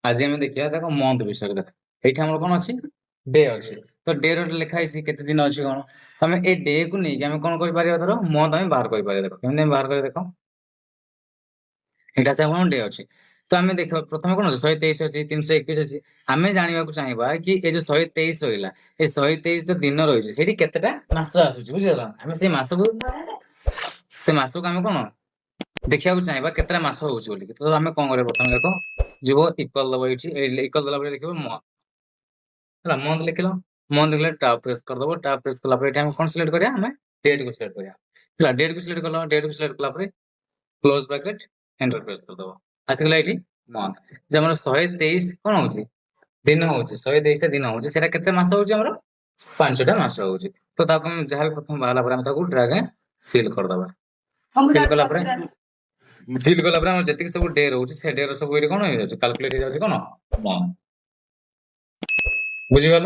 आज आम देखा देख मंथ विषय देख ये आम कौन अच्छी डे अच्छे तो डे लिखाई केते दिन अच्छी कौन तो आम ए डे को नहीं आम कौन कर धर मंथ आम बाहर कर देख केमी बाहर कर देख এটা আমার ডে ଅଛି ତ ଆମେ ଦେଖ ପ୍ରଥମେ କଣ ଅଛି 123 ଅଛି 321 ଅଛି ଆମେ ଜାଣିବାକୁ ଚାହିଁବା କି ଏ ଯୋଉ 123 ରହିଲା ଏ 123 ତ ଦିନ ରହିଛି ସେଠି କେତେଟା ମାସ ଆସୁଛି ବୁଝିଗଲ ଆମେ ସେଇ ମାସକୁ ସେ ମାସକୁ ଆମେ କଣ ଦେଖିବାକୁ ଚାହିଁବା କେତେଟା ମାସ ହଉଛି ବୋଲି ତ ଆମେ କଣ କରିବା ପ୍ରଥମେ ଦେଖ ଯିବ ଇକ୍ୱାଲ ଦବ ଏଇଠି ଇକ୍ୱାଲ ଦେଲା ପରେ ଲେଖିବ ହେଲା ମନ୍ଥ ଲେଖିଲ ମନ୍ଥ ଲେଖିଲେ ଟାବ ପ୍ରେସ୍ କରିଦବ ଟାବ ପ୍ରେସ୍ କଲା ପରେ ଏଠି ଆମେ କଣ ସିଲେକ୍ଟ କରିବା ଆମେ ଡେଟ୍ କୁ ସିଲେକ୍ଟ କରିବା ହେଲା ଡେଟ୍ କୁ ସିଲେକ୍ଟ କଲ ଡେଟ୍ କୁ ସିଲେକ୍ଟ କଲା ପରେ କ୍ଲୋଜ ବ୍ରାକେଟ एंटर प्रेस करदब आसगला ये मंथ जो आम 123 कौन हो दिन हूँ 123 दिन हूँ केते मास हूँ आम 5टा मास हूँ तो जहाँ प्रथम बाहर ड्रैग एंड फिल करदबा फिल कला फिल कला जी सब डे रोचे से डे सब कौन हो कैलकुलेट हो कौन बुझीगल।